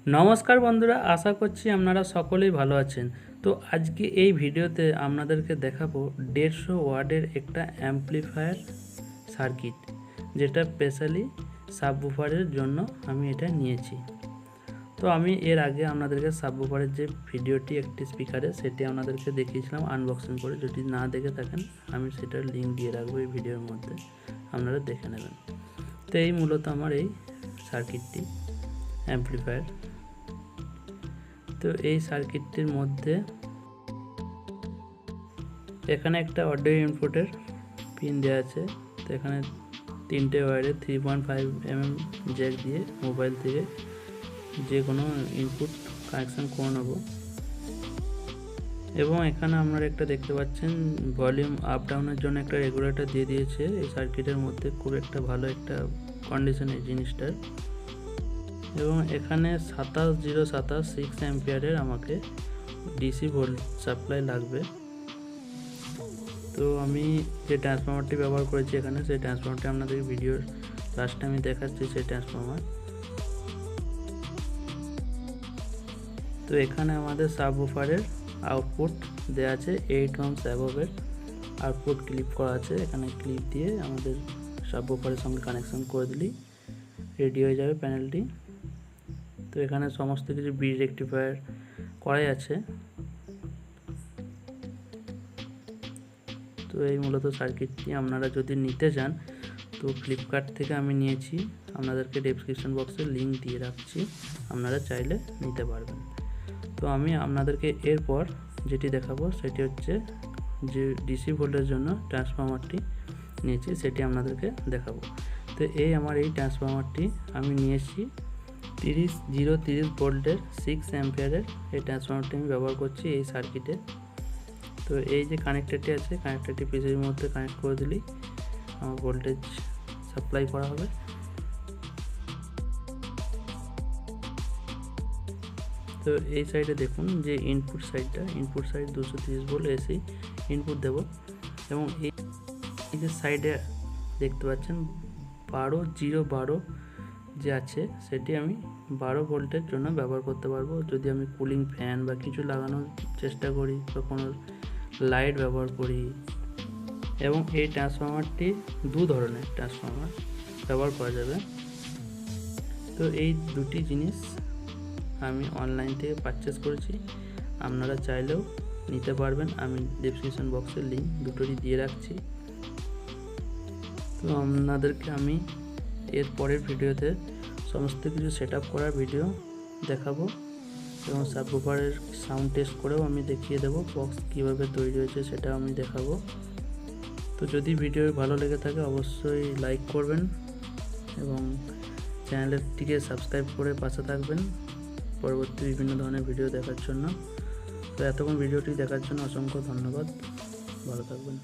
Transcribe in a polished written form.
নমস্কার বন্ধুরা, আশা করছি আপনারা সকলেই ভালো আছেন। তো আজকে এই ভিডিওতে আপনাদেরকে দেখাবো 150 ওয়াটের একটা অ্যাম্পলিফায়ার সার্কিট, যেটা স্পেশালি সাবউফারের জন্য আমি এটা নিয়েছি। তো আমি এর আগে আপনাদেরকে সাবউফারের যে ভিডিওটি একটি স্পিকারে সেটি আপনাদেরকে দেখিয়েছিলাম আনবক্সিং করে। যদি না দেখে থাকেন আমি সেটার লিঙ্ক দিয়ে রাখবো এই ভিডিওর মধ্যে, আপনারা দেখে নেবেন। তো এই মূলত আমার এই সার্কিটটি অ্যাম্পলিফায়ার। তো এই সার্কিটটির মধ্যে এখানে একটা অডিও ইনপুটের পিন দেওয়া আছে। তো এখানে 3টে ওয়্যারে 3.5 mm জ্যাক দিয়ে মোবাইল থেকে যে কোনো ইনপুট কানেকশান করে নেব। এবং এখানে আপনারা একটা দেখতে পাচ্ছেন ভলিউম আপ ডাউনের জন্য একটা রেগুলেটর দিয়ে দিয়েছে এই সার্কিটের মধ্যে। খুব একটা ভালো একটা কন্ডিশন এই জিনিসটার। এবং এখানে 27027 6 অ্যাম্পিয়ারের আমাকে ডিসি ভোল্ট সাপ্লাই লাগবে। তো আমি যে ট্রান্সফর্মারটি ব্যবহার করেছি এখানে, সেই ট্রান্সফর্মারটি আপনাদের ভিডিওর লাস্টে আমি দেখাচ্ছি সেই ট্রান্সফর্মার। তো এখানে আমাদের সাবউফারের আউটপুট দেওয়া আছে 8 ohms অ্যাবভের আউটপুট ক্লিপ করা আছে। এখানে ক্লিপ দিয়ে আমাদের সাবউফারের সঙ্গে কানেকশন করে দিলেই রেডি হয়ে যাবে প্যানেলটি। তো এখানে সমস্ত কিছু ব্রিজ রেকটিফায়ার করাই আছে। তো এই মূলত সার্কিটটি আপনারা যদি নিতে চান তো ফ্লিপকার্ট থেকে আমি নিয়েছি, আপনাদেরকে ডেসক্রিপশন বক্সে লিঙ্ক দিয়ে রাখছি, আপনারা চাইলে নিতে পারবেন। তো আমি আপনাদেরকে এরপর যেটি দেখাবো সেটি হচ্ছে যে ডিসি ভোল্টের জন্য ট্রান্সফর্মারটি নিয়েছি সেটি আপনাদেরকে দেখাবো। তো এই আমার এই ট্রান্সফর্মারটি আমি নিয়েছি 30 ভোল্টের 6 অ্যাম্পিয়ারের এই ট্রান্সফর্মারটি আমি ব্যবহার করছি এই সার্কিটে। তো এই যে কানেক্টরটি আছে, কানেক্টরটি পিসির মধ্যে কানেক্ট করে দিলেই আমার ভোল্টেজ সাপ্লাই করা হবে। তো এই সাইডে দেখুন যে input side 230 volt AC input দেব। এবং এই যে সাইডে দেখতে পাচ্ছেন 12 যে আছে সেটি আমি 12 ভোল্টের জন্য ব্যবহার করতে পারবো। যদি আমি কুলিং ফ্যান বা কিছু লাগানোর চেষ্টা করি বা কোনো লাইট ব্যবহার করি। এবং এই ট্রান্সফর্মারটি দু ধরনের ট্রান্সফর্মার ব্যবহার করা যাবে। তো এই দুটি জিনিস আমি অনলাইন থেকে পারচেস করেছি, আপনারা চাইলেও নিতে পারবেন। আমি ডেসক্রিপশন বক্সের লিঙ্ক দুটোরই দিয়ে রাখছি। তো আপনাদেরকে আমি এর পরের ভিডিওতে সমস্ত কিছু সেট আপ করার ভিডিও দেখাবো এবং সাবউফারের সাউন্ড টেস্ট করেও আমি দেখিয়ে দেবো বক্স কীভাবে তৈরি হয়েছে সেটাও আমি দেখাবো। তো যদি ভিডিও ভালো লেগে থাকে অবশ্যই লাইক করবেন এবং চ্যানেলটিকে সাবস্ক্রাইব করে পাশে থাকবেন পরবর্তী বিভিন্ন ধরনের ভিডিও দেখার জন্য। তো এতক্ষণ ভিডিওটি দেখার জন্য অসংখ্য ধন্যবাদ, ভালো থাকবেন।